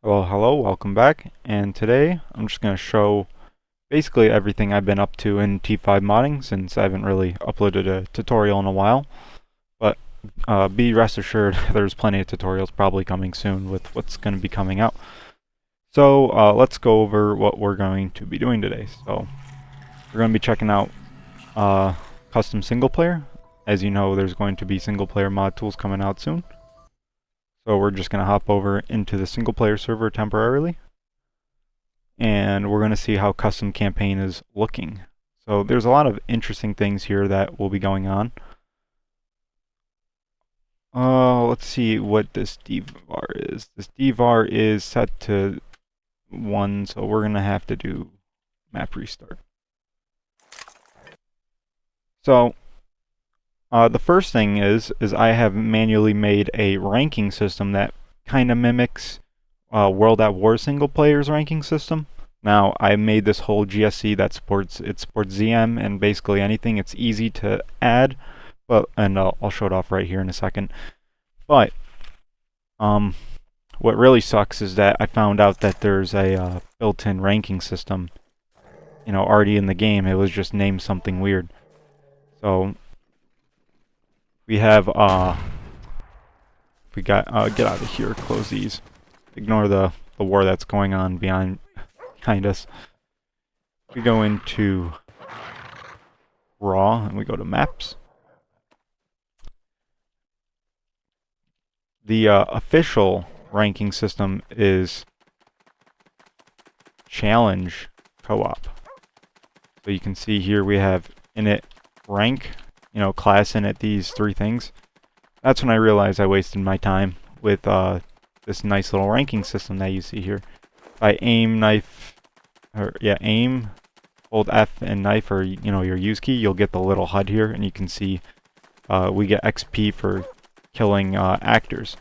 Well, hello, welcome back, and today I'm just going to show basically everything I've been up to in T5 modding since I haven't really uploaded a tutorial in a while, but be rest assured there's plenty of tutorials probably coming soon with what's going to be coming out. So let's go over what we're going to be doing today. So we're going to be checking out custom single player. As you know, there's going to be single player mod tools coming out soon. So we're just going to hop over into the single player server temporarily. And we're going to see how custom campaign is looking. So there's a lot of interesting things here that will be going on. Let's see what this dvar is. This dvar is set to 1, so we're going to have to do map restart. So the first thing is I have manually made a ranking system that kind of mimics World at War single player's ranking system. Now I made this whole GSC that supports ZM and basically anything. It's easy to add, but I'll show it off right here in a second. But what really sucks is that I found out that there's a built-in ranking system, already in the game. It was just named something weird. So we have we got get out of here, close these, ignore the war that's going on behind us. We go into raw and we go to maps. The official ranking system is challenge co-op. So you can see here we have init rank, class init, these three things. That's when I realized I wasted my time with this nice little ranking system that you see here. If I aim, aim, hold F and knife, or your use key, you'll get the little HUD here, and you can see we get XP for killing actors.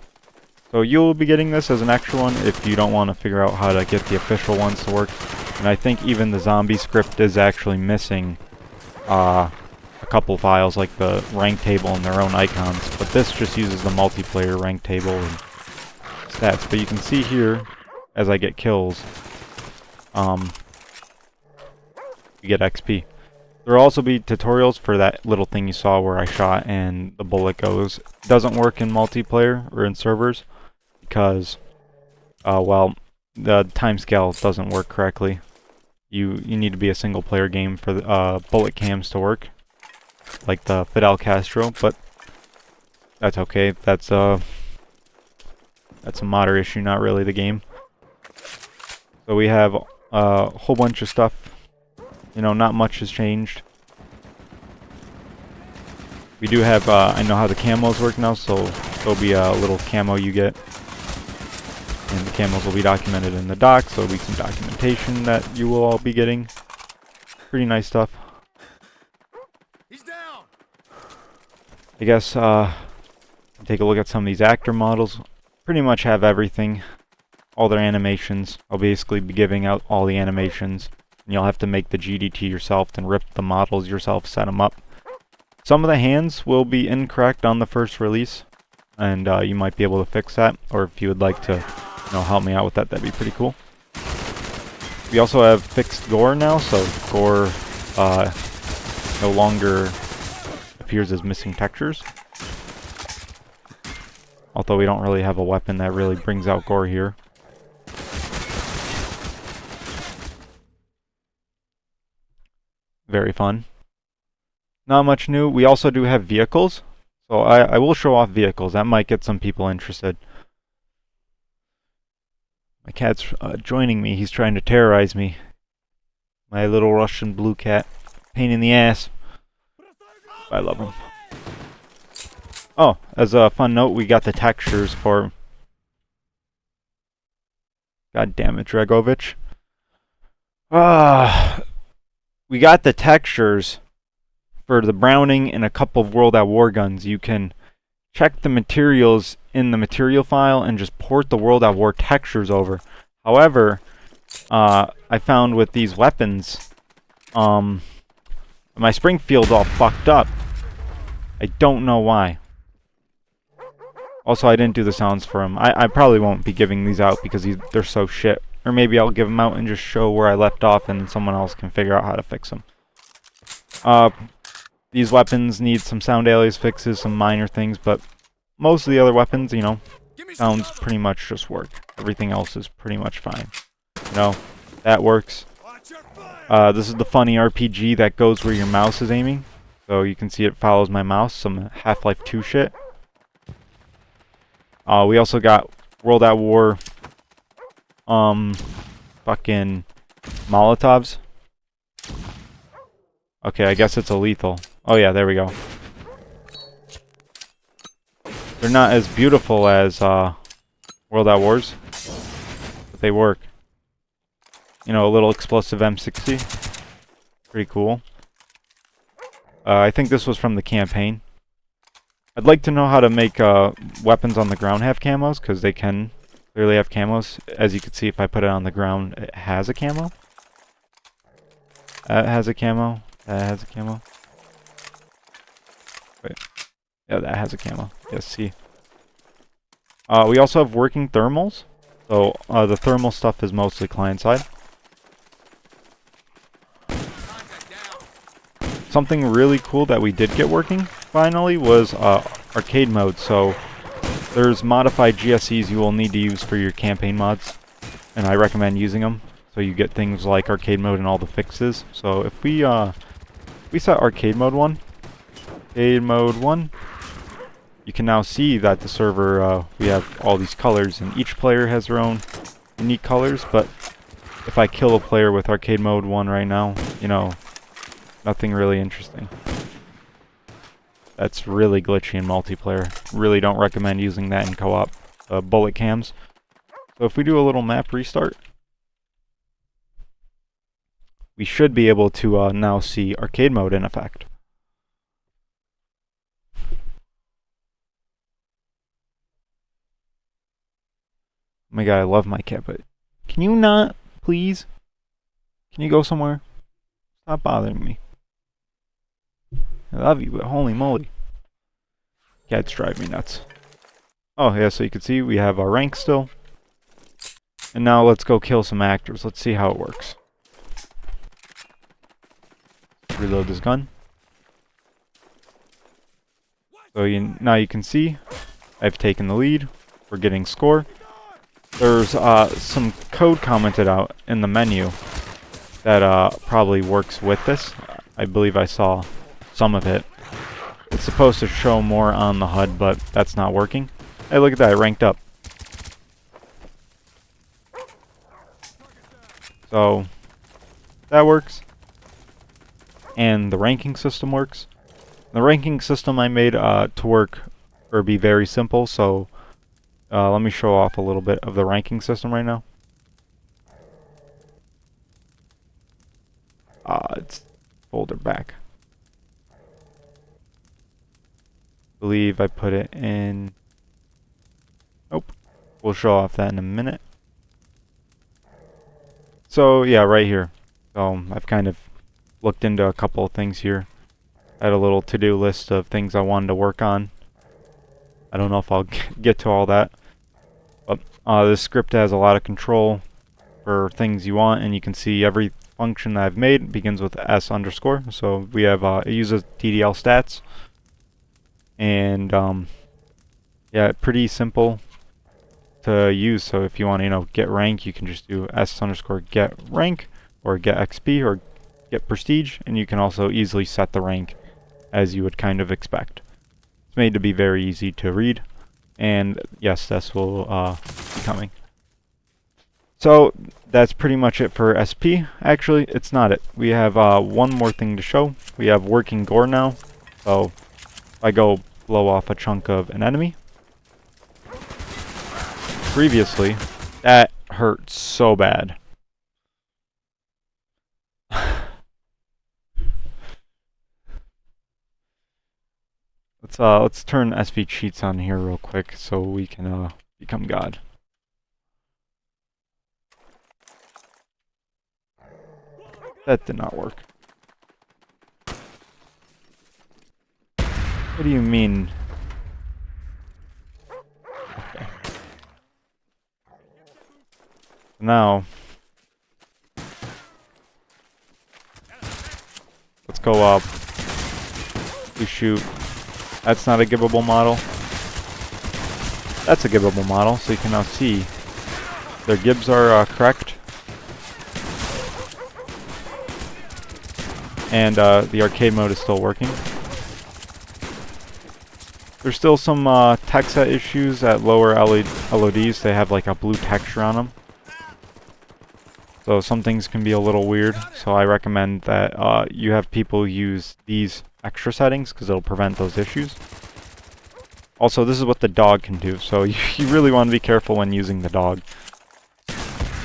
So you'll be getting this as an extra one if you don't want to figure out how to get the official ones to work. And I think even the zombie script is actually missing a couple files, like the rank table and their own icons, but this just uses the multiplayer rank table and stats. But you can see here, as I get kills, you get XP. There will also be tutorials for that little thing you saw where I shot and the bullet goes. It doesn't work in multiplayer or in servers because, well, the timescale doesn't work correctly. You need to be a single player game for the bullet cams to work, like the Fidel Castro, but that's okay. That's a modder issue, not really the game. So we have a whole bunch of stuff. Not much has changed. We do have, I know how the camos work now, so there'll be a little camo you get. And the camos will be documented in the doc, so there'll be some documentation that you will all be getting. Pretty nice stuff. He's down. I guess, take a look at some of these actor models. Pretty much have everything. All their animations. I'll basically be giving out all the animations. And you'll have to make the GDT yourself and rip the models yourself, set them up. Some of the hands will be incorrect on the first release, and you might be able to fix that. Or if you would like to, help me out with that, that'd be pretty cool. We also have fixed gore now, so gore no longer appears as missing textures. Although we don't really have a weapon that really brings out gore here. Very fun. Not much new. We also do have vehicles. So I will show off vehicles. That might get some people interested. My cat's joining me. He's trying to terrorize me. My little Russian blue cat. Pain in the ass. I love him. Oh, as a fun note, we got the textures for... God damn it, Dragovich. We got the textures for the Browning and a couple of World at War guns. You can check the materials in the material file and just port the World at War textures over. However, I found with these weapons, my Springfield's all fucked up. I don't know why. Also, I didn't do the sounds for them. I probably won't be giving these out because they're so shit. Or maybe I'll give them out and just show where I left off and someone else can figure out how to fix them. These weapons need some sound alias fixes, some minor things, but most of the other weapons, you know, sounds pretty much just work. Everything else is pretty much fine. You know, that works. This is the funny RPG that goes where your mouse is aiming. So you can see it follows my mouse, some Half-Life 2 shit. We also got World at War, fucking Molotovs. Okay, I guess it's a lethal. Oh yeah, there we go. They're not as beautiful as, World at Wars, but they work. You know, a little explosive M60. Pretty cool. I think this was from the campaign. I'd like to know how to make weapons on the ground have camos, because they can clearly have camos. As you can see, if I put it on the ground, it has a camo. That has a camo. That has a camo. Wait. Yeah, that has a camo. Yes, see. We also have working thermals. So, the thermal stuff is mostly client-side. Something really cool that we did get working, finally, was arcade mode. So, there's modified GSEs you will need to use for your campaign mods. And I recommend using them. So you get things like arcade mode and all the fixes. So if we set arcade mode 1, you can now see that the server, we have all these colors, and each player has their own unique colors, but if I kill a player with arcade mode 1 right now, you know, nothing really interesting. That's really glitchy in multiplayer. Really don't recommend using that in co-op. Bullet cams. So if we do a little map restart, we should be able to now see arcade mode in effect. Oh my god, I love my cat, but can you not, please? Can you go somewhere? Stop bothering me. I love you, but holy moly. Cats drive me nuts. Oh yeah, so you can see we have our rank still. And now let's go kill some actors. Let's see how it works. Reload this gun. So now you can see I've taken the lead. We're getting score. There's some code commented out in the menu that probably works with this. I believe I saw some of it. It's supposed to show more on the HUD, but that's not working. Hey, look at that, I ranked up. So, that works. And the ranking system works. The ranking system I made to work or be very simple, so let me show off a little bit of the ranking system right now. It's folder back. Believe I put it in. Nope. We'll show off that in a minute. So yeah, right here. So I've kind of looked into a couple of things here. I had a little to-do list of things I wanted to work on. I don't know if I'll get to all that. But this script has a lot of control for things you want, and you can see every function that I've made begins with S underscore. So we have it uses TDL stats. And yeah, pretty simple to use. So if you want to, you know, get rank, you can just do S underscore get rank, or get XP, or get prestige, and you can also easily set the rank as you would kind of expect. It's made to be very easy to read, and yes, this will be coming. So that's pretty much it for SP. Actually, it's not it. We have one more thing to show. We have working gore now. So if I go blow off a chunk of an enemy, previously, that hurt so bad. Let's turn SP cheats on here real quick so we can become God. That did not work. What do you mean? Now, let's go up. We shoot. That's not a gibbable model. That's a gibbable model, so you can now see their gibs are correct. And the arcade mode is still working. There's still some Techset issues at lower LODs. They have like a blue texture on them. So some things can be a little weird. So I recommend that you have people use these extra settings because it'll prevent those issues. Also, this is what the dog can do. So you really want to be careful when using the dog.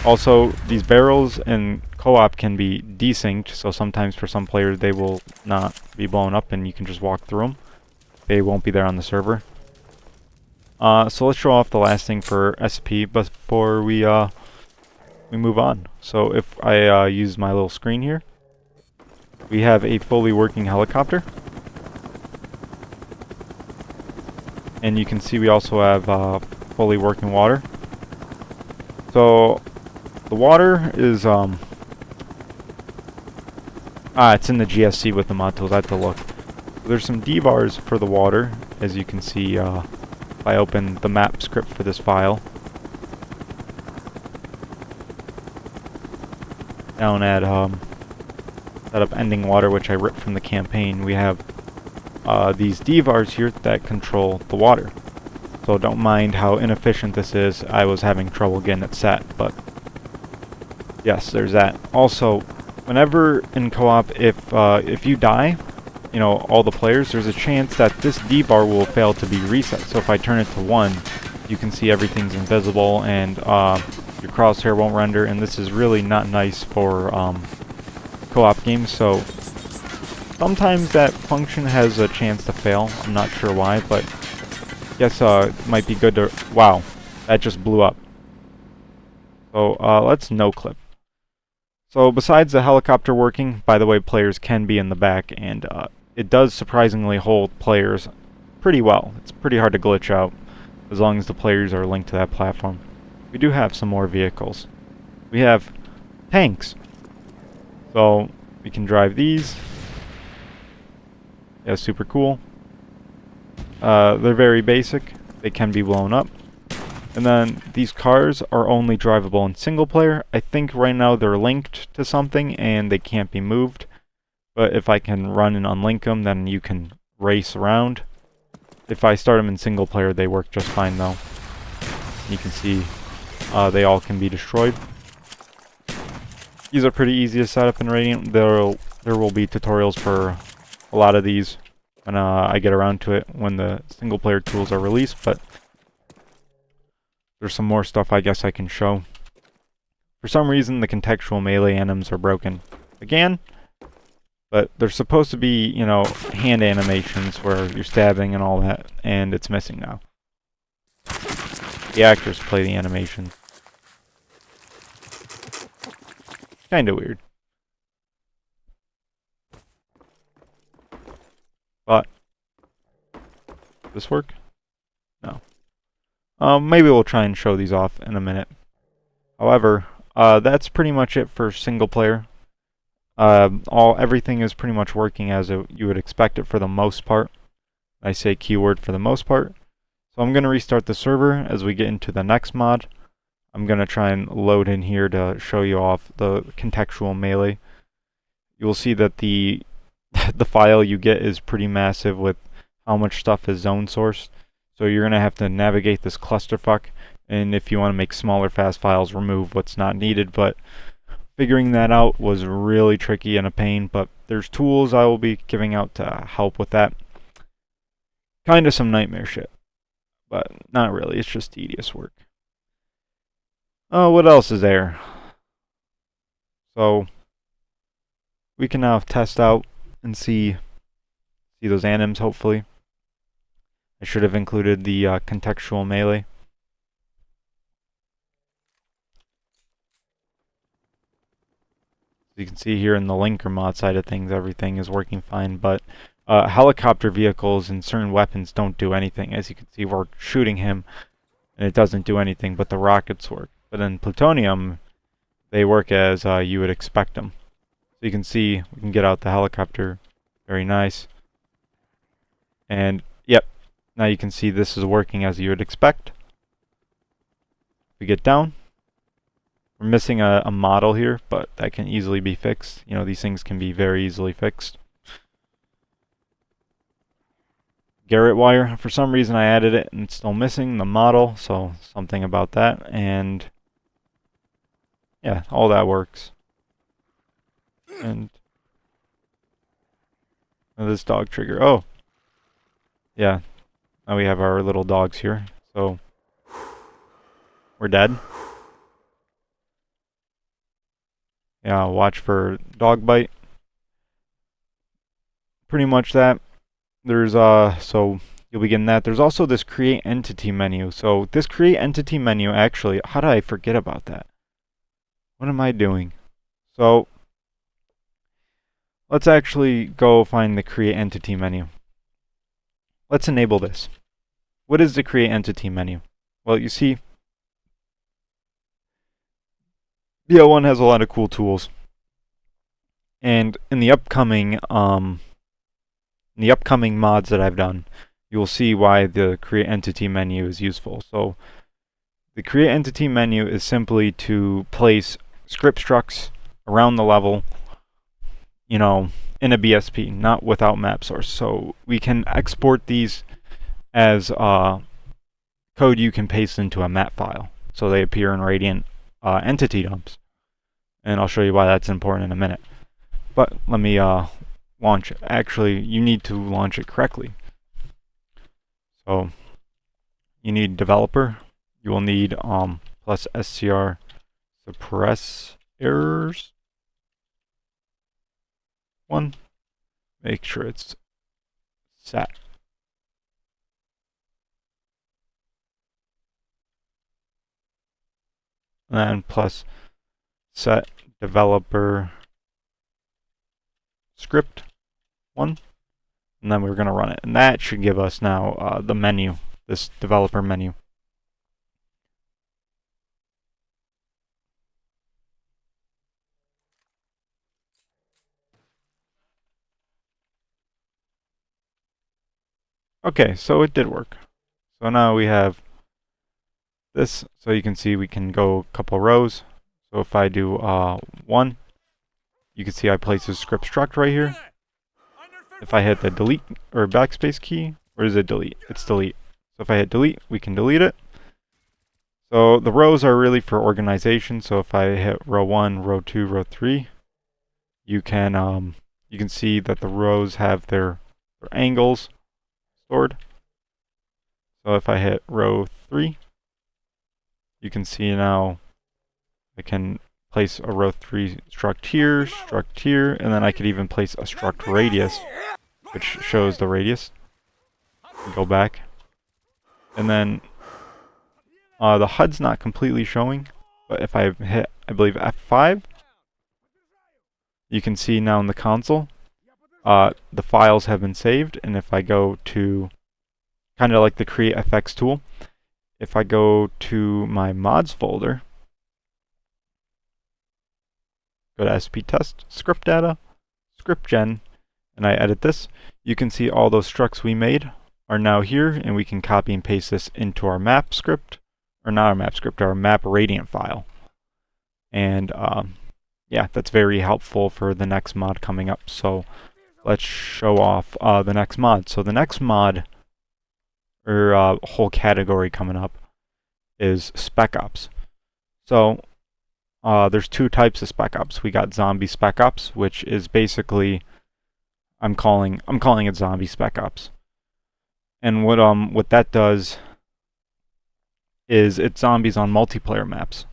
Also, these barrels in co-op can be desynced. So sometimes for some players they will not be blown up and you can just walk through them. They won't be there on the server. So let's show off the last thing for SP before we move on. So if I use my little screen here, we have a fully working helicopter. And you can see we also have fully working water. So the water is it's in the GSC with the mod tools. I have to look. There's some debars for the water, as you can see if I open the map script for this file. Down at setup ending water, which I ripped from the campaign, we have these debars here that control the water. So don't mind how inefficient this is. I was having trouble getting it set, but yes, there's that. Also, whenever in co-op, if you die, you know, all the players, there's a chance that this debar will fail to be reset. So if I turn it to 1, you can see everything's invisible and your crosshair won't render, and this is really not nice for co-op games. So sometimes that function has a chance to fail. I'm not sure why, but I guess it might be good to... Wow, that just blew up. So let's no-clip. So besides the helicopter working, by the way, players can be in the back, and it does surprisingly hold players pretty well. It's pretty hard to glitch out as long as the players are linked to that platform. We do have some more vehicles. We have tanks. So we can drive these. Yeah, super cool. They're very basic. They can be blown up. And then these cars are only drivable in single player. I think right now they're linked to something and they can't be moved. But if I can run and unlink them, then you can race around. If I start them in single player, they work just fine though. You can see they all can be destroyed. These are pretty easy to set up in Radiant. There will be tutorials for a lot of these when I get around to it when the single player tools are released, but there's some more stuff I guess I can show. For some reason the contextual melee anims are broken again, but they're supposed to be, you know, hand animations where you're stabbing and all that, and it's missing now. The actors play the animation. Kinda weird. But does this work? No. Maybe we'll try and show these off in a minute. However, that's pretty much it for single player. Everything is pretty much working as you would expect it for the most part. I say keyword for the most part. So I'm going to restart the server as we get into the next mod. I'm going to try and load in here to show you off the contextual melee. You will see that the file you get is pretty massive with how much stuff is zone sourced. So you're going to have to navigate this clusterfuck, and if you want to make smaller fast files, remove what's not needed. But figuring that out was really tricky and a pain, but there's tools I will be giving out to help with that. Kinda some nightmare shit, but not really, it's just tedious work. What else is there? So we can now test out and see those anims, hopefully. I should have included the contextual melee. You can see here in the linker mod side of things, everything is working fine, but helicopter vehicles and certain weapons don't do anything. As you can see, we're shooting him and it doesn't do anything, but the rockets work. But in plutonium, they work as you would expect them. So you can see we can get out the helicopter. Very nice. And yep, now you can see this is working as you would expect. We get down. We're missing a model here, but that can easily be fixed. You know, these things can be very easily fixed. Garrett wire, for some reason I added it and it's still missing the model, so something about that. And yeah, all that works. And this dog trigger. Oh, yeah. Now we have our little dogs here. So we're dead. Yeah, watch for dog bite. Pretty much that. There's so you'll be getting that. There's also this create entity menu. So this create entity menu, actually, how did I forget about that? What am I doing? So let's actually go find the create entity menu. Let's enable this. What is the create entity menu? Well, you see, the L1 has a lot of cool tools. And in the upcoming mods that I've done, you'll see why the create entity menu is useful. So the create entity menu is simply to place script structs around the level, you know, in a BSP, not without map source. So we can export these as code you can paste into a map file. So they appear in Radiant entity dumps. And I'll show you why that's important in a minute. But let me launch it. Actually, you need to launch it correctly. So you need developer. You will need plus SCR suppress errors. One. Make sure it's set. And then plus set developer script 1. And then we're going to run it. And that should give us now the menu, this developer menu. Okay, so it did work. So now we have this. So you can see we can go a couple rows. So if I do 1, you can see I place a script struct right here. If I hit the delete or backspace key, or is it delete? It's delete. So if I hit delete, we can delete it. So the rows are really for organization. So if I hit row 1, row 2, row 3, you can see that the rows have their angles stored. So if I hit row 3, you can see now I can place a row 3 struct here, and then I could even place a struct radius, which shows the radius. Go back. And then the HUD's not completely showing, but if I hit, I believe, F5, you can see now in the console, the files have been saved. And if I go to, kind of like the Create FX tool, if I go to my mods folder, go to SPTest, script data, script gen, and I edit this, you can see all those structs we made are now here, and we can copy and paste this into our map script, or not our map script, our map radiant file. And yeah, that's very helpful for the next mod coming up. So let's show off the next mod. So the next mod, or whole category coming up, is SpecOps. So there's 2 types of SpecOps. We got Zombie SpecOps, which is basically, I'm calling it Zombie SpecOps. And what that does is it's zombies on multiplayer maps.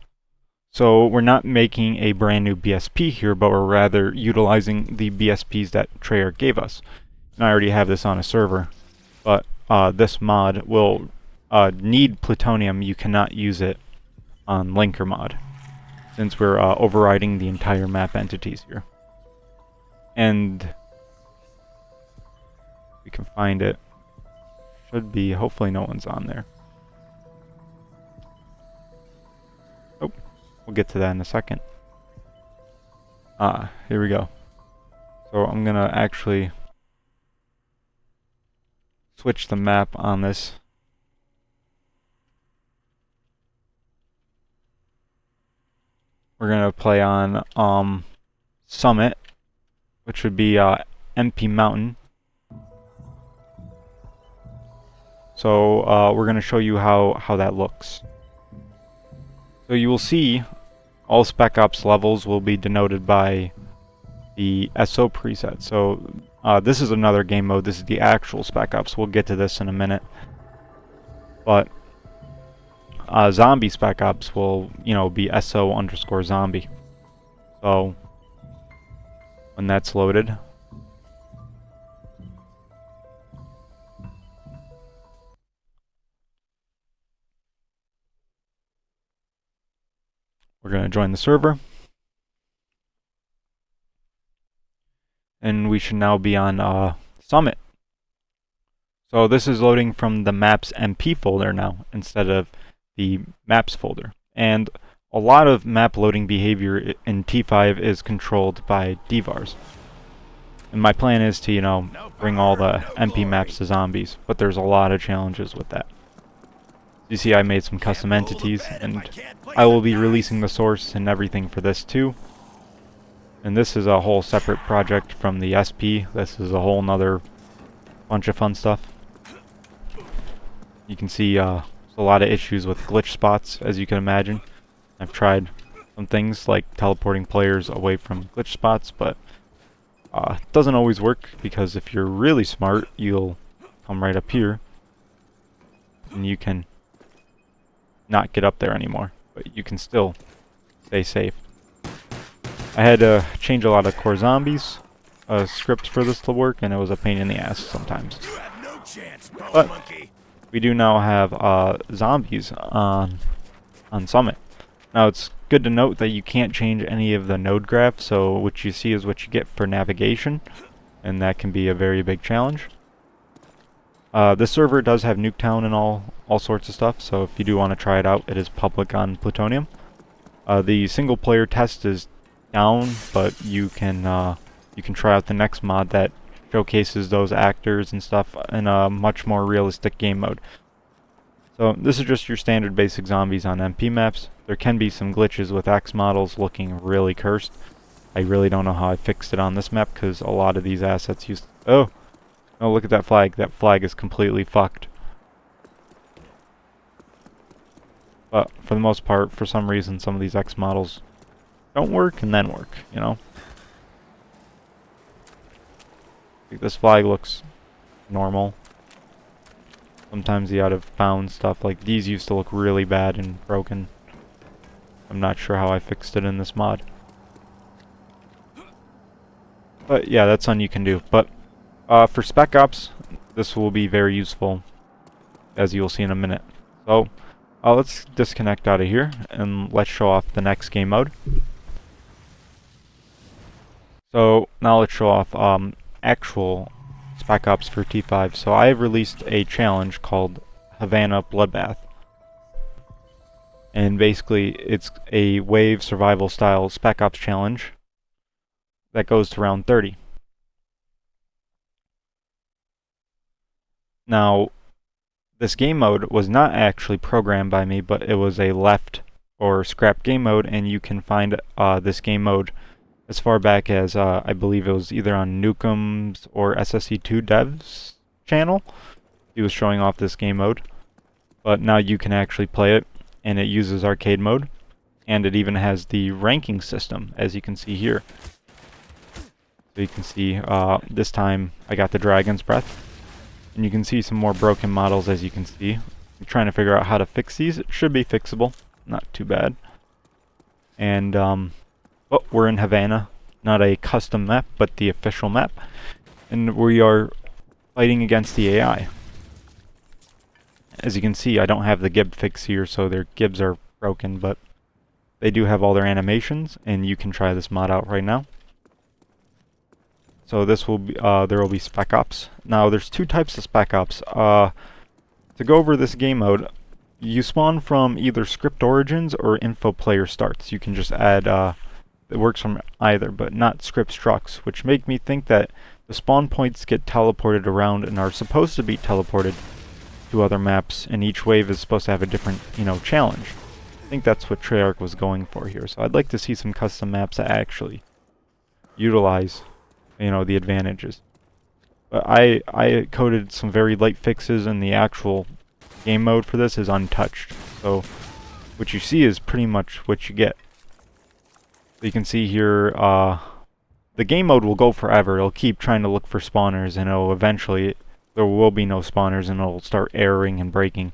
So we're not making a brand new BSP here, but we're rather utilizing the BSPs that Treyarch gave us. And I already have this on a server, but this mod will need plutonium. You cannot use it on linker mod, since we're overriding the entire map entities here. And we can find it. Should be, hopefully no one's on there. Oh. we'll get to that in a second. Here we go. So I'm gonna actually switch the map on this. We're gonna play on Summit, which would be MP Mountain. So we're gonna show you how that looks. So you will see all SpecOps levels will be denoted by the SO preset. So this is another game mode. This is the actual SpecOps. We'll get to this in a minute. But zombie SpecOps will, be SO_zombie. So when that's loaded, we're going to join the server. And we should now be on Summit. So this is loading from the Maps MP folder now, instead of the Maps folder. And a lot of map loading behavior in T5 is controlled by DVARs. And my plan is to, bring all the MP maps to zombies, but there's a lot of challenges with that. You see I made some custom entities, and I will be releasing the source and everything for this too. And this is a whole separate project from the SP. This is a whole nother bunch of fun stuff. You can see there's a lot of issues with glitch spots, as you can imagine. I've tried some things like teleporting players away from glitch spots, but it doesn't always work, because if you're really smart, you'll come right up here and you can not get up there anymore, but you can still stay safe. I had to change a lot of core zombies scripts for this to work, and it was a pain in the ass sometimes. You have no chance, But monkey. we do now have zombies on Summit. Now it's good to note that you can't change any of the node graph, so what you see is what you get for navigation, and that can be a very big challenge. This server does have Nuketown and all sorts of stuff, so if you do want to try it out, it is public on Plutonium. The single player test is down, but you can try out the next mod that showcases those actors and stuff in a much more realistic game mode. So this is just your standard basic zombies on MP maps. There can be some glitches with X models looking really cursed. I really don't know how I fixed it on this map, because a lot of these assets used... Oh, look at that flag. That flag is completely fucked. But for the most part, for some reason, some of these X models don't work and then work, This flag looks normal. Sometimes the out of bounds stuff like these used to look really bad and broken. I'm not sure how I fixed it in this mod. But yeah, that's something you can do. But for SpecOps, this will be very useful, as you'll see in a minute. So let's disconnect out of here and let's show off the next game mode. So now let's show off actual SpecOps for T5. So I have released a challenge called Havana Bloodbath. And basically it's a wave survival style SpecOps challenge that goes to round 30. Now, this game mode was not actually programmed by me, but it was a left or scrap game mode, and you can find this game mode as far back as I believe it was either on Nukem's or SSE2 Dev's channel. He was showing off this game mode, but now you can actually play it, and it uses arcade mode, and it even has the ranking system, as you can see here. So you can see this time I got the Dragon's Breath, and you can see some more broken models, as you can see. I'm trying to figure out how to fix these. It should be fixable, not too bad. And oh, we're in Havana, not a custom map, but the official map, and we are fighting against the AI. As you can see, I don't have the gib fix here, so their gibs are broken, but they do have all their animations, and you can try this mod out right now. So this will be, there will be SpecOps. Now there's two types of SpecOps. To go over this game mode, You spawn from either script origins or info player starts. You can just add, it works from either, but not script structs, which make me think that the spawn points get teleported around and are supposed to be teleported to other maps, and each wave is supposed to have a different, challenge. I think that's what Treyarch was going for here. So I'd like to see some custom maps that actually utilize, the advantages. But I coded some very light fixes, and the actual game mode for this is untouched. So what you see is pretty much what you get. So you can see here, the game mode will go forever. It'll keep trying to look for spawners, and it'll eventually, there will be no spawners, and it'll start erroring and breaking.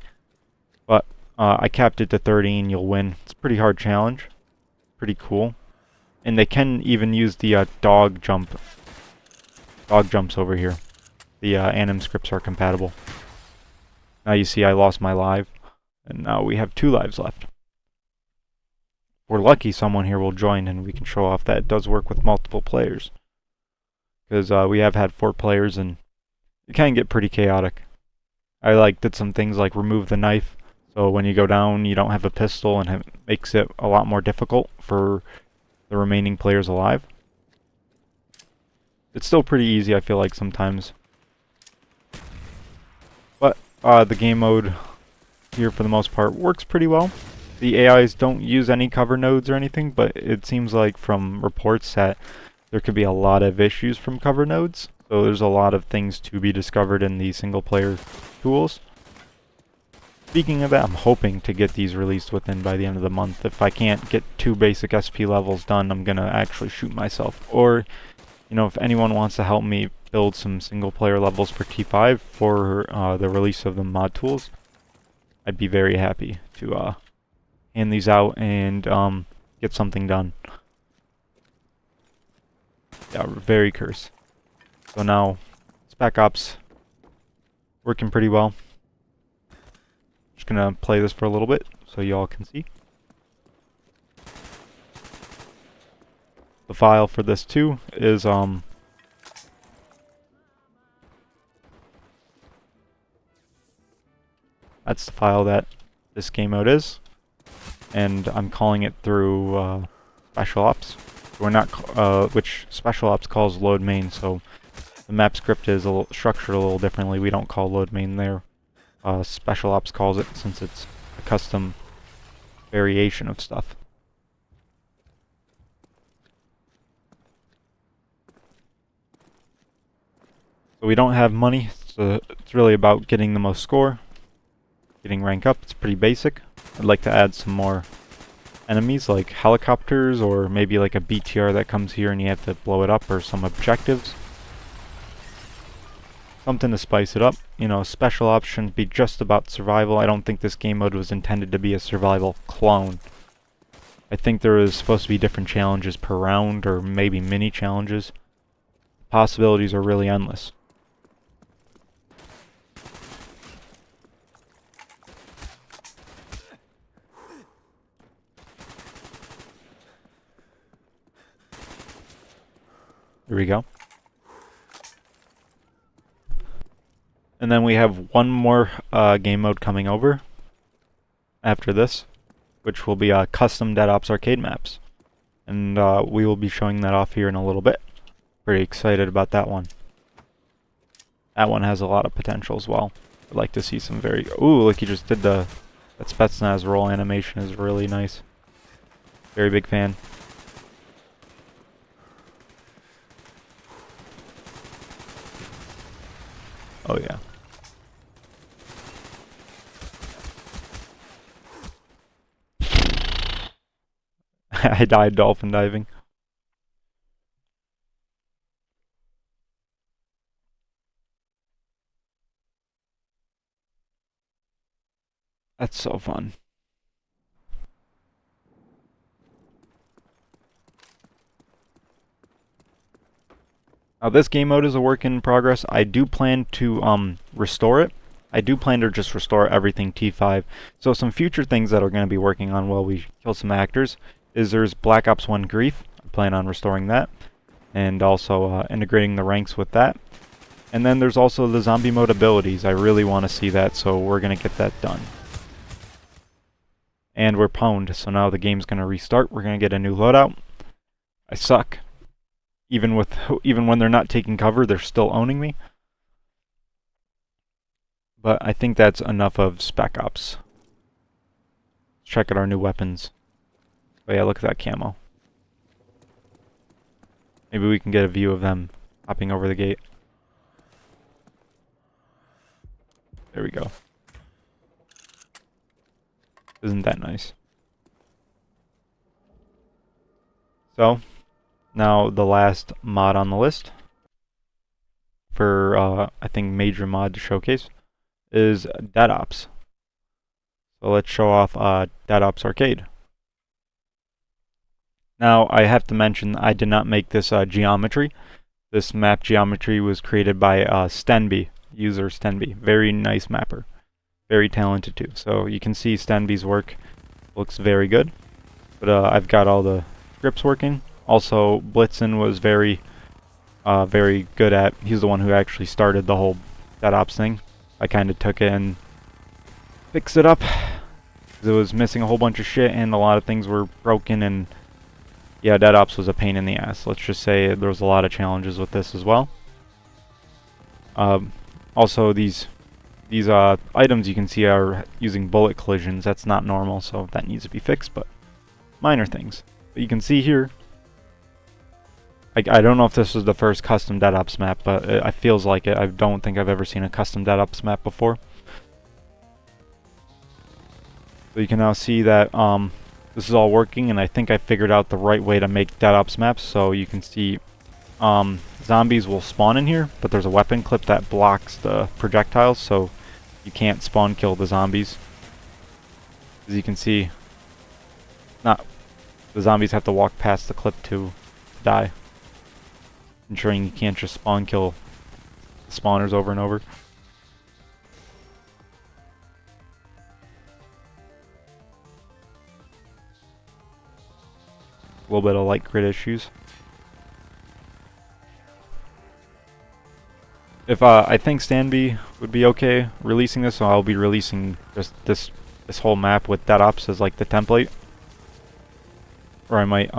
But I capped it to 30 and you'll win. It's a pretty hard challenge. Pretty cool. And they can even use the dog jumps over here. The anim scripts are compatible. Now you see I lost my live, and now we have 2 lives left. If we're lucky, someone here will join and we can show off that it does work with multiple players. Because we have had 4 players and it can get pretty chaotic. I did some things like remove the knife, so when you go down you don't have a pistol, and it makes it a lot more difficult for the remaining players alive. It's still pretty easy, I feel like, sometimes. But the game mode here, for the most part, works pretty well. The AIs don't use any cover nodes or anything, but it seems like from reports that there could be a lot of issues from cover nodes. So there's a lot of things to be discovered in the single player tools. Speaking of that, I'm hoping to get these released by the end of the month. If I can't get 2 basic SP levels done, I'm gonna actually shoot myself. Or, if anyone wants to help me build some single player levels for T5 for the release of the mod tools, I'd be very happy to hand these out and get something done. Yeah, very cursed. So now, SpecOps working pretty well. Just gonna play this for a little bit so y'all can see. The file for this too is that's the file that this game mode is, and I'm calling it through SpecOps. We're not which SpecOps calls load main, so the map script is structured a little differently. We don't call load main there. SpecOps calls it, since it's a custom variation of stuff. So we don't have money, so it's really about getting the most score, getting rank up. It's pretty basic. I'd like to add some more enemies, like helicopters, or maybe like a BTR that comes here and you have to blow it up, or some objectives. Something to spice it up. SpecOps shouldn't be just about survival. I don't think this game mode was intended to be a survival clone. I think there is supposed to be different challenges per round, or maybe mini challenges. Possibilities are really endless. Here we go. And then we have one more game mode coming over after this, which will be custom Dead Ops arcade maps. And we will be showing that off here in a little bit. Pretty excited about that one. That one has a lot of potential as well. I'd like to see some very... Ooh, look, he just did that Spetsnaz roll animation is really nice. Very big fan. Oh yeah. I died dolphin diving. That's so fun. Now this game mode is a work in progress. I do plan to restore it. I do plan to just restore everything T5. So some future things that are going to be working on while we kill some actors is there's Black Ops 1 Grief. I plan on restoring that. And also integrating the ranks with that. And then there's also the zombie mode abilities. I really want to see that, so we're going to get that done. And we're pwned, so now the game's gonna restart. We're gonna get a new loadout. I suck. Even when they're not taking cover, they're still owning me. But I think that's enough of SpecOps. Let's check out our new weapons. Oh yeah, look at that camo. Maybe we can get a view of them hopping over the gate. There we go. Isn't that nice? So, now the last mod on the list for, I think, major mod to showcase is Dead Ops. So let's show off Dead Ops Arcade. Now, I have to mention, I did not make this geometry. This map geometry was created by Stenby, user Stenby. Very nice mapper. Very talented too. So you can see Stenby's work looks very good. But I've got all the scripts working. Also, Blitzen was very good at, he's the one who actually started the whole Dead Ops thing. I kind of took it and fixed it up. It was missing a whole bunch of shit and a lot of things were broken, and yeah, Dead Ops was a pain in the ass. Let's just say there was a lot of challenges with this as well. Also, these items you can see are using bullet collisions. That's not normal, so that needs to be fixed, but minor things. But you can see here, I don't know if this was the first custom Dead Ops map, but it feels like it. I don't think I've ever seen a custom Dead Ops map before. So you can now see that this is all working, and I think I figured out the right way to make Dead Ops maps. So you can see zombies will spawn in here, but there's a weapon clip that blocks the projectiles, so you can't spawn kill the zombies. As you can see, the zombies have to walk past the clip to die, ensuring you can't just spawn kill spawners over and over. A little bit of light grid issues. If I think Stanby would be okay releasing this, so I'll be releasing just this whole map with Dead Ops as like the template. Or I might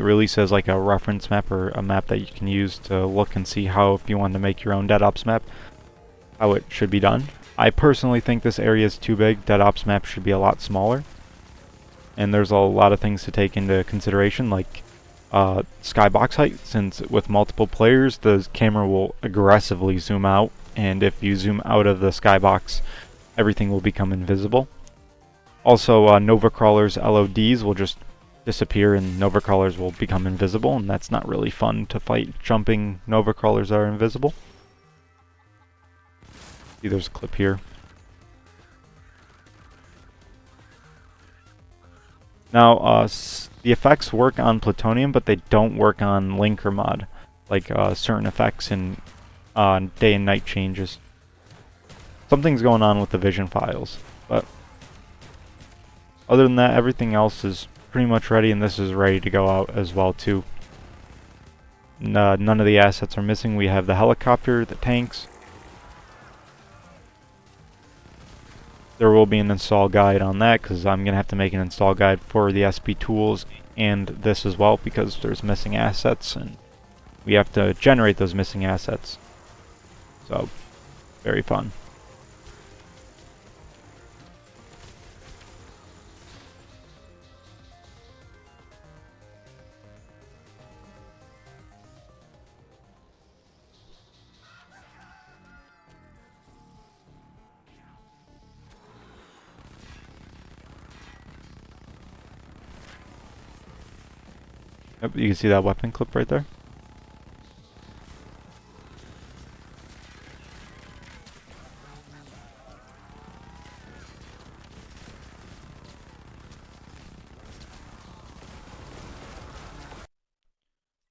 release it as like a reference map or a map that you can use to look and see how, if you want to make your own Dead Ops map, how it should be done. I personally think this area is too big. Dead Ops map should be a lot smaller. And there's a lot of things to take into consideration, like skybox height, since with multiple players the camera will aggressively zoom out, and if you zoom out of the skybox everything will become invisible. Also, Nova Crawlers LODs will just disappear and Nova Crawlers will become invisible, and that's not really fun to fight jumping Nova Crawlers that are invisible. See, there's a clip here. Now, the effects work on Plutonium, but they don't work on Linker mod, like certain effects in day and night changes. Something's going on with the vision files, but other than that, everything else is pretty much ready, and this is ready to go out as well too. None of the assets are missing. We have the helicopter, the tanks. There will be an install guide on that, because I'm going to have to make an install guide for the SP tools and this as well, because there's missing assets and we have to generate those missing assets. So, very fun. Yep, you can see that weapon clip right there.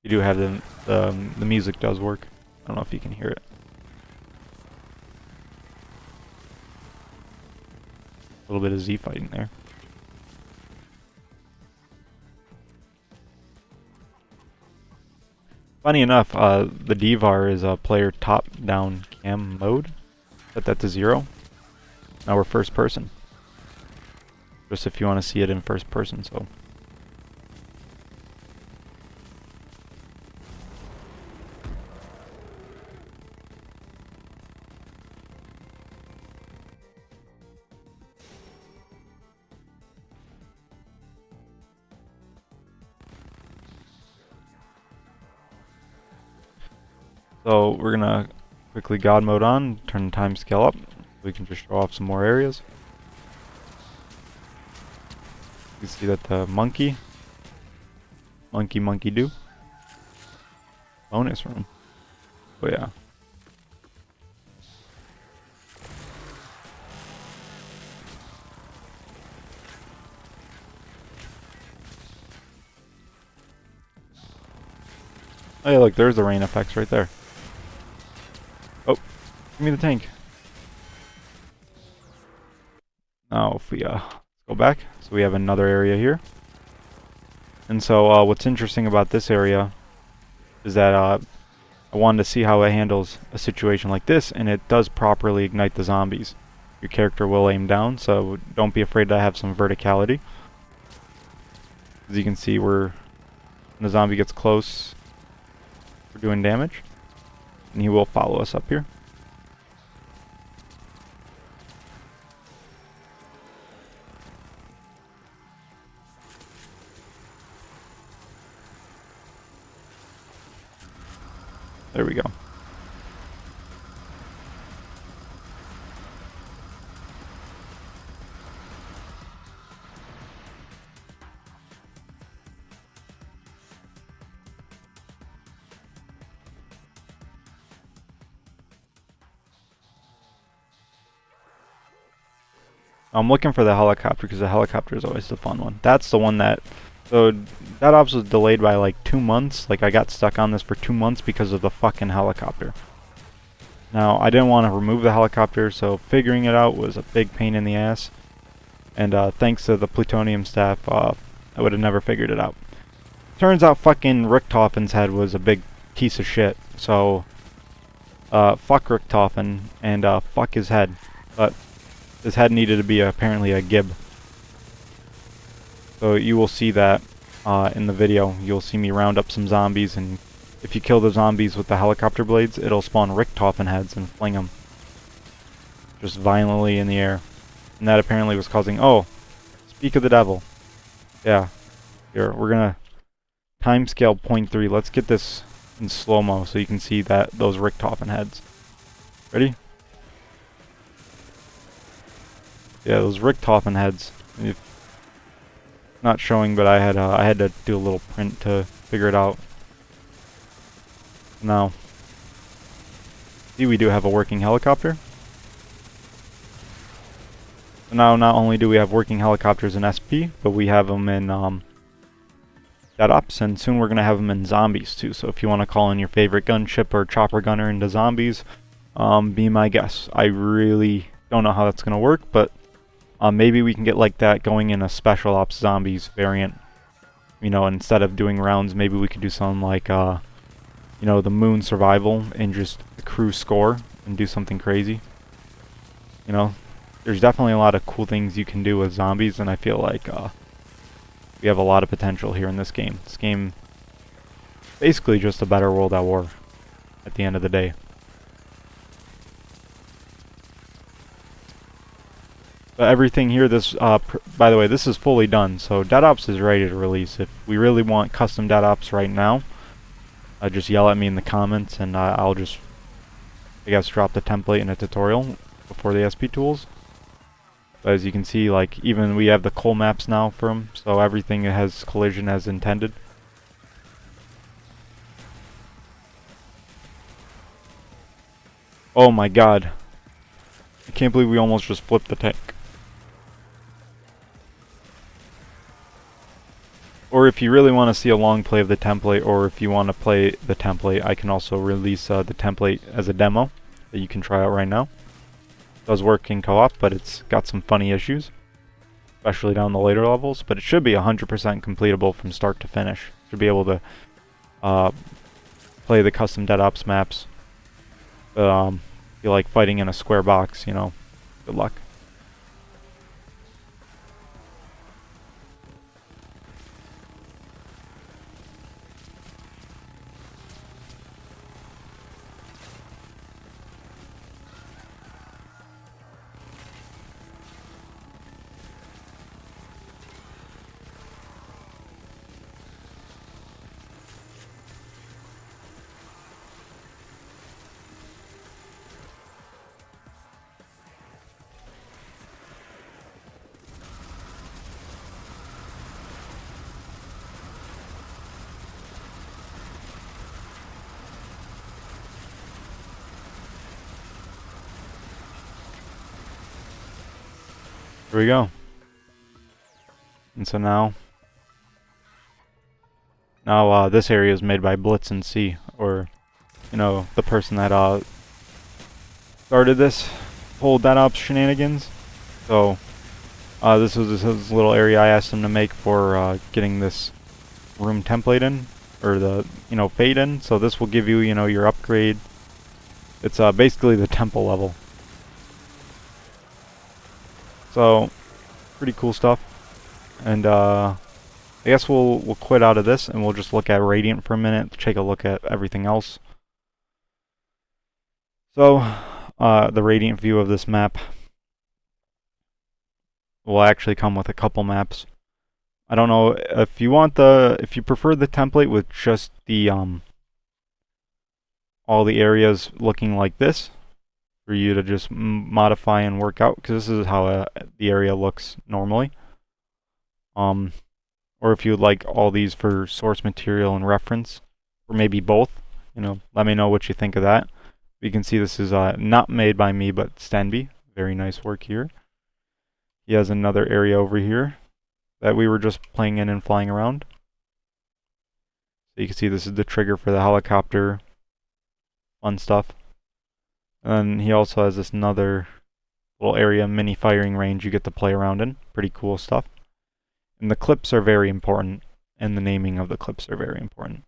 You do have the music does work. I don't know if you can hear it. A little bit of Z fighting there. Funny enough, the DVAR is a player top-down cam mode. Set that to 0. Now we're first person. just if you want to see it in first person. So. So we're gonna quickly God mode on, turn the time scale up. We can just show off some more areas. You can see that the monkey do bonus room. Oh yeah. Oh yeah, look, there's the rain effects right there. Oh, give me the tank. Now if we go back, so we have another area here. And so what's interesting about this area is that I wanted to see how it handles a situation like this, and it does properly ignite the zombies. Your character will aim down, so don't be afraid to have some verticality. As you can see, when the zombie gets close, we're doing damage, and he will follow us up here. There we go. I'm looking for the helicopter because the helicopter is always the fun one. That's the one that... So, that ops was delayed by like 2 months. Like, I got stuck on this for 2 months because of the fucking helicopter. Now, I didn't want to remove the helicopter, so figuring it out was a big pain in the ass. And thanks to the plutonium staff, I would have never figured it out. Turns out fucking Richtofen's head was a big piece of shit. So, fuck Richthofen and fuck his head. But his head needed to be apparently a gib. So you will see that in the video. You'll see me round up some zombies, and if you kill the zombies with the helicopter blades, it'll spawn Richthofen heads and fling them just violently in the air. And that apparently was causing... Oh! Speak of the devil. Yeah. Here, we're gonna timescale 0.3. Let's get this in slow-mo so you can see those Richthofen heads. Ready? Yeah, those Richthofen heads. Not showing, but I had to do a little print to figure it out. Now, see, we do have a working helicopter. So now, not only do we have working helicopters in SP, but we have them in DevOps, and soon we're gonna have them in zombies too. So if you want to call in your favorite gunship or chopper gunner into zombies, be my guest. I really don't know how that's gonna work, but maybe we can get like that going in a special ops zombies variant. You know, instead of doing rounds, maybe we could do something like, you know, the moon survival and just the crew score and do something crazy. You know, there's definitely a lot of cool things you can do with zombies, and I feel like we have a lot of potential here in this game. This game, basically just a better World at War at the end of the day. But everything here, by the way, this is fully done, so DevOps is ready to release. If we really want custom DevOps right now, just yell at me in the comments, and I'll just, I guess, drop the template in a tutorial before the SP tools. But as you can see, like, even we have the coal maps now for them, so everything has collision as intended. Oh my god. I can't believe we almost just flipped the tank. Or if you really want to see a long play of the template, or if you want to play the template, I can also release the template as a demo that you can try out right now. It does work in co-op, but it's got some funny issues, especially down the later levels, but it should be 100% completable from start to finish. Should be able to play the custom DevOps maps. If you like fighting in a square box, you know, good luck. Here we go. And so now this area is made by Blitz and C, or the person that started this whole DevOps shenanigans. So this was his little area I asked him to make for getting this room template in, or the fade in. So this will give you your upgrade. It's basically the temple level. So pretty cool stuff. And I guess we'll quit out of this and we'll just look at Radiant for a minute, take a look at everything else. So the Radiant view of this map will actually come with a couple maps. I don't know if you prefer the template with just the all the areas looking like this, for you to just modify and work out, because this is how the area looks normally. Or if you would like all these for source material and reference, or maybe both, let me know what you think of that. You can see this is not made by me, but Stenby. Very nice work here. He has another area over here that we were just playing in and flying around. So you can see this is the trigger for the helicopter. Fun stuff. And he also has this another little area, mini firing range you get to play around in. Pretty cool stuff. And the clips are very important, and the naming of the clips are very important.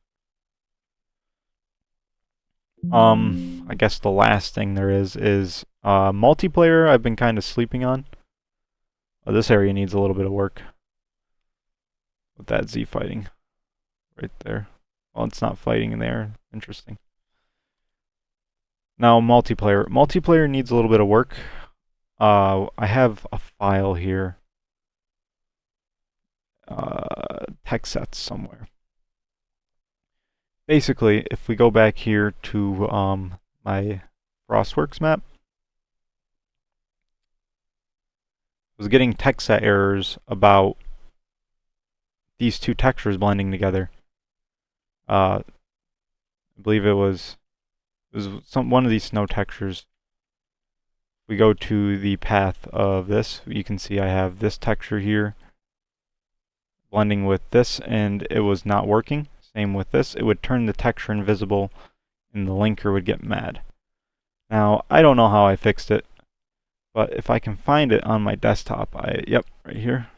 I guess the last thing there is multiplayer. I've been kind of sleeping on. This area needs a little bit of work with that Z fighting right there. Well, it's not fighting in there. Interesting. Now multiplayer. Multiplayer needs a little bit of work. I have a file here. Techsets somewhere. Basically, if we go back here to my Frostworks map, I was getting Techset errors about these two textures blending together. I believe it was one of these snow textures. We go to the path of this. You can see I have this texture here blending with this, and it was not working. Same with this. It would turn the texture invisible and the linker would get mad. Now, I don't know how I fixed it, but if I can find it on my desktop, yep, right here.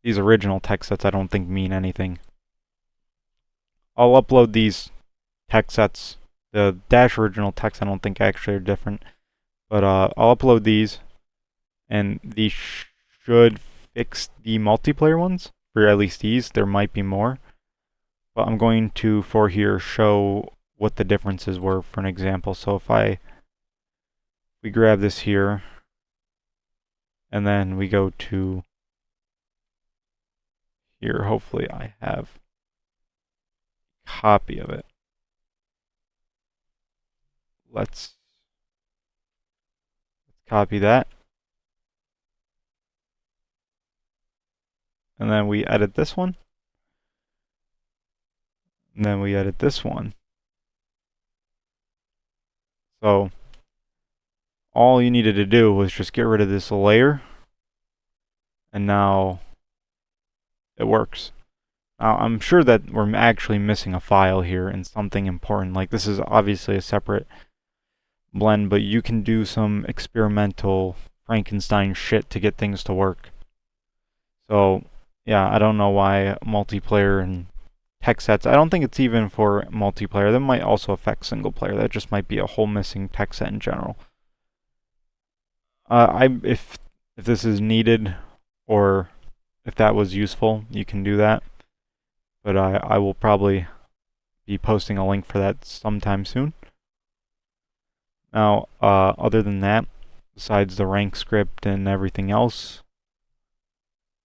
These original Techsets I don't think mean anything. I'll upload these Techsets. The Dash original Techs I don't think actually are different, but I'll upload these, and these should fix the multiplayer ones, for at least these. There might be more, but I'm going to, for here, show what the differences were for an example. So if we grab this here, and then we go to here, hopefully I have a copy of it. Let's copy that. And then we edit this one. And then we edit this one. So all you needed to do was just get rid of this layer. And now it works. Now I'm sure that we're actually missing a file here and something important. Like, this is obviously a separate blend, but you can do some experimental Frankenstein shit to get things to work. So yeah, I don't know why multiplayer and Techsets. I don't think it's even for multiplayer. That might also affect single player. That just might be a whole missing Techset in general. If this is needed, or if that was useful, you can do that. But I will probably be posting a link for that sometime soon. Now, other than that, besides the rank script and everything else,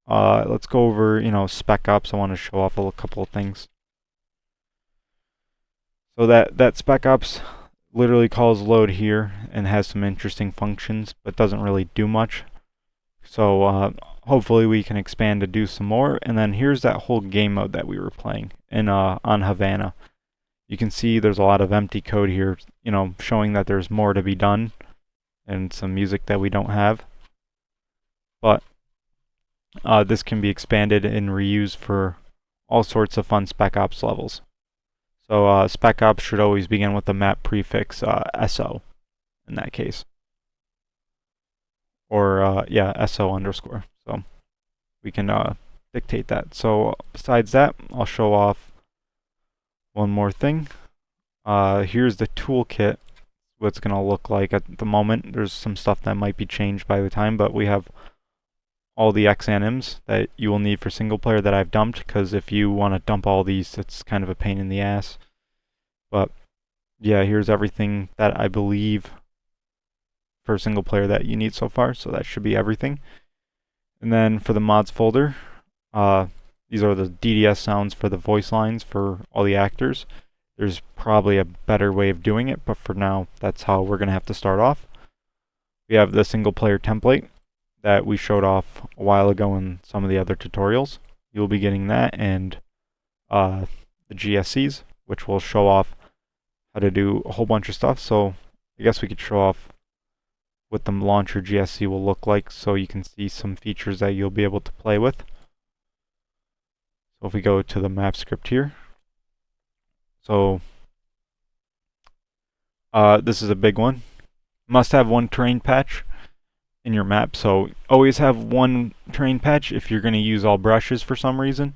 let's go over, SpecOps. I want to show off a couple of things. So that SpecOps literally calls load here and has some interesting functions, but doesn't really do much. So hopefully we can expand to do some more. And then here's that whole game mode that we were playing in on Havana. You can see there's a lot of empty code here, showing that there's more to be done. and some music that we don't have. But this can be expanded and reused for all sorts of fun SpecOps levels. So SpecOps should always begin with the map prefix SO in that case. Or yeah, SO underscore. So we can dictate that. So besides that, I'll show off one more thing. Here's the toolkit, what it's going to look like at the moment. There's some stuff that might be changed by the time, but we have all the XAnims that you will need for single player that I've dumped, because if you want to dump all these, it's kind of a pain in the ass. But yeah, here's everything that I believe for single player that you need so far, so that should be everything. And then for the mods folder, these are the DDS sounds for the voice lines for all the actors. There's probably a better way of doing it, but for now, that's how we're going to have to start off. We have the single player template that we showed off a while ago in some of the other tutorials. You'll be getting that and the GSCs, which will show off how to do a whole bunch of stuff. So I guess we could show off what the launcher GSC will look like so you can see some features that you'll be able to play with. So if we go to the map script here, so this is a big one. Must have one terrain patch in your map, so always have one terrain patch if you're going to use all brushes for some reason.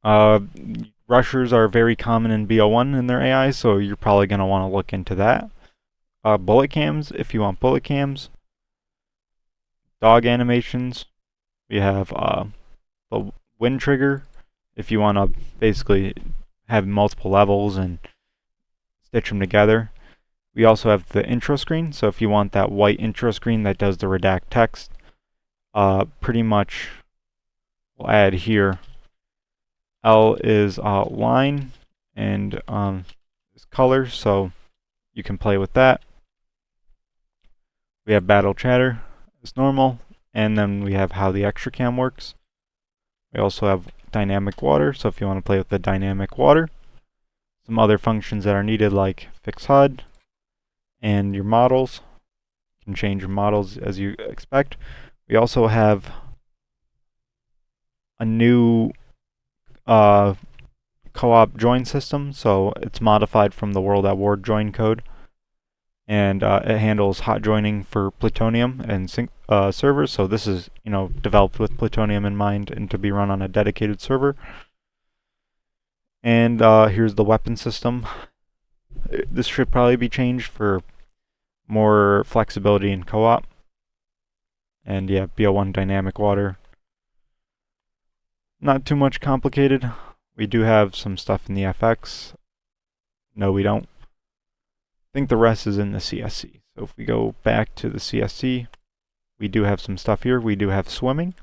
Rushers are very common in BO1 in their AI, so you're probably going to want to look into that. Bullet cams, if you want bullet cams. Dog animations. We have the wind trigger, if you want to basically have multiple levels and stitch them together. We also have the intro screen, so if you want that white intro screen that does the redact text, pretty much we'll add here. L is line and is color, so you can play with that. We have battle chatter as normal, and then we have how the extra cam works. We also have dynamic water, so if you want to play with the dynamic water. Some other functions that are needed like fix HUD and your models. You can change your models as you expect. We also have a new co-op join system, so it's modified from the World at War join code, and it handles hot joining for Plutonium and servers. So this is developed with Plutonium in mind and to be run on a dedicated server. And here's the weapon system. This should probably be changed for more flexibility in co-op. And yeah, BO1 dynamic water. Not too much complicated. We do have some stuff in the FX. No, we don't. I think the rest is in the CSC. So if we go back to the CSC, we do have some stuff here. We do have swimming.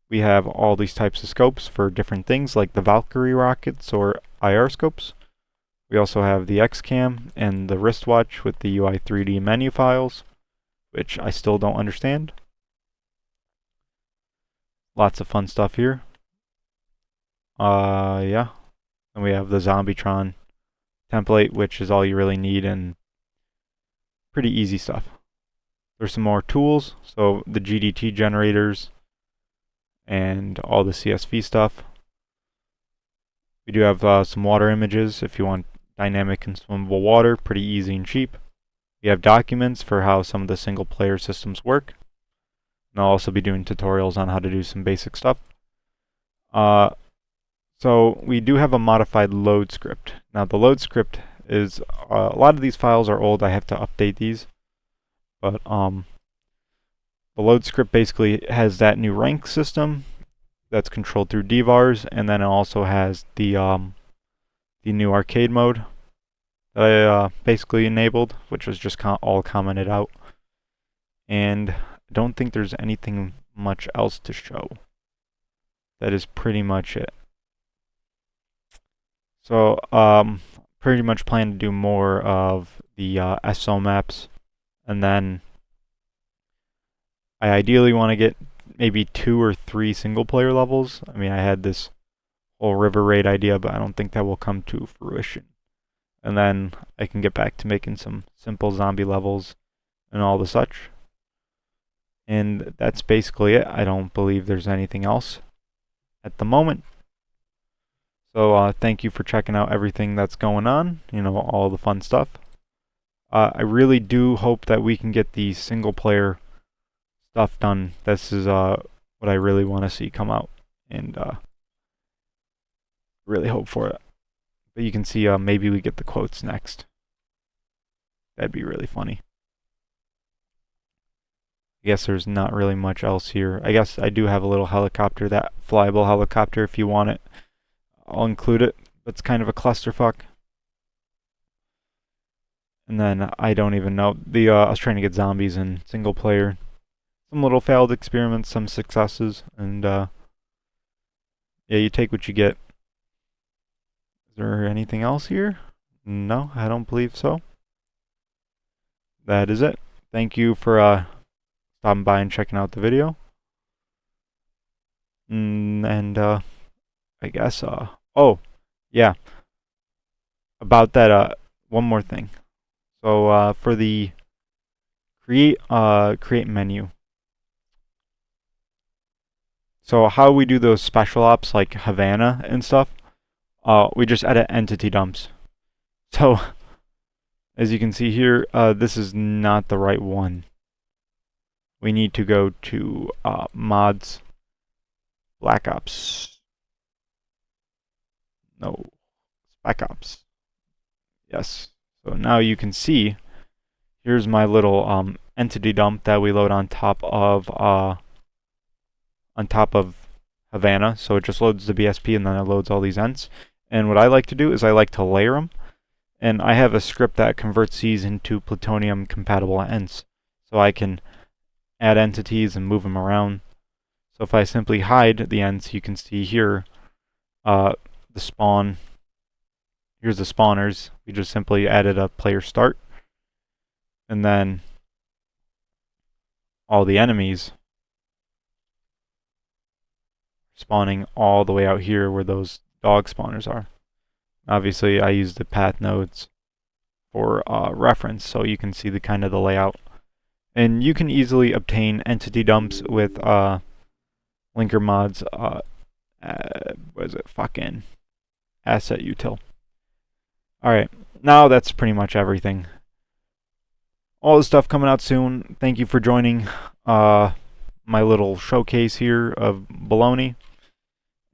We have all these types of scopes for different things like the Valkyrie rockets or IR scopes. We also have the XCam and the wristwatch with the UI 3D menu files, which I still don't understand. Lots of fun stuff here. Yeah. And we have the Zombietron template, which is all you really need and pretty easy stuff. There's some more tools, so the GDT generators and all the CSV stuff. We do have some water images if you want dynamic and swimmable water, pretty easy and cheap. We have documents for how some of the single player systems work. And I'll also be doing tutorials on how to do some basic stuff. So we do have a modified load script. Now the load script is, a lot of these files are old, I have to update these. But the load script basically has that new rank system that's controlled through dvars, and then it also has the new arcade mode that I basically enabled, which was just all commented out. And I don't think there's anything much else to show. That is pretty much it. So pretty much plan to do more of the SO maps, and then I ideally want to get maybe 2 or 3 single player levels. I mean, I had this whole river raid idea, but I don't think that will come to fruition. and then I can get back to making some simple zombie levels and all the such. And that's basically it. I don't believe there's anything else at the moment. So thank you for checking out everything that's going on, all the fun stuff. I really do hope that we can get the single player stuff done. This is what I really want to see come out, and really hope for it. But you can see maybe we get the quotes next. That'd be really funny. I guess there's not really much else here. I guess I do have a little helicopter, that flyable helicopter, if you want it. I'll include it. It's kind of a clusterfuck. And then I don't even know. I was trying to get zombies in single player. Some little failed experiments, some successes, and yeah, you take what you get. Is there anything else here? No, I don't believe so. That is it. Thank you for stopping by and checking out the video. And I guess oh yeah, about that one more thing. So for the create menu. So how we do those special ops like Havana and stuff, we just edit entity dumps. So as you can see here, this is not the right one. We need to go to mods, Black Ops. No, SpecOps. Yes. So now you can see, here's my little entity dump that we load on top of Havana. So it just loads the BSP and then it loads all these ents. And what I like to do is I like to layer them. And I have a script that converts these into plutonium compatible ents. So I can add entities and move them around. So if I simply hide the ents, you can see here the spawn. Here's the spawners. We just simply added a player start. And then all the enemies spawning all the way out here where those dog spawners are. Obviously, I used the path nodes for reference, so you can see the kind of the layout. And you can easily obtain entity dumps with linker mods. What is it? Fucking asset util. Alright, now that's pretty much everything. All the stuff coming out soon. Thank you for joining my little showcase here of baloney.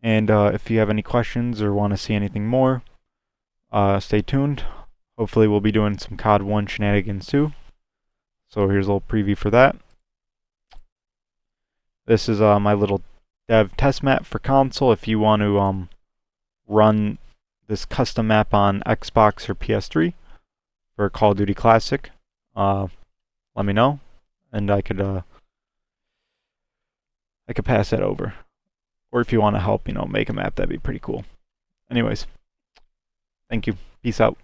And if you have any questions or want to see anything more, stay tuned. Hopefully we'll be doing some COD 1 shenanigans too. So here's a little preview for that. This is my little dev test map for console. If you want to run this custom map on Xbox or PS3 for Call of Duty Classic, let me know, and I could pass that over. Or if you want to help, make a map, that'd be pretty cool. Anyways, thank you. Peace out.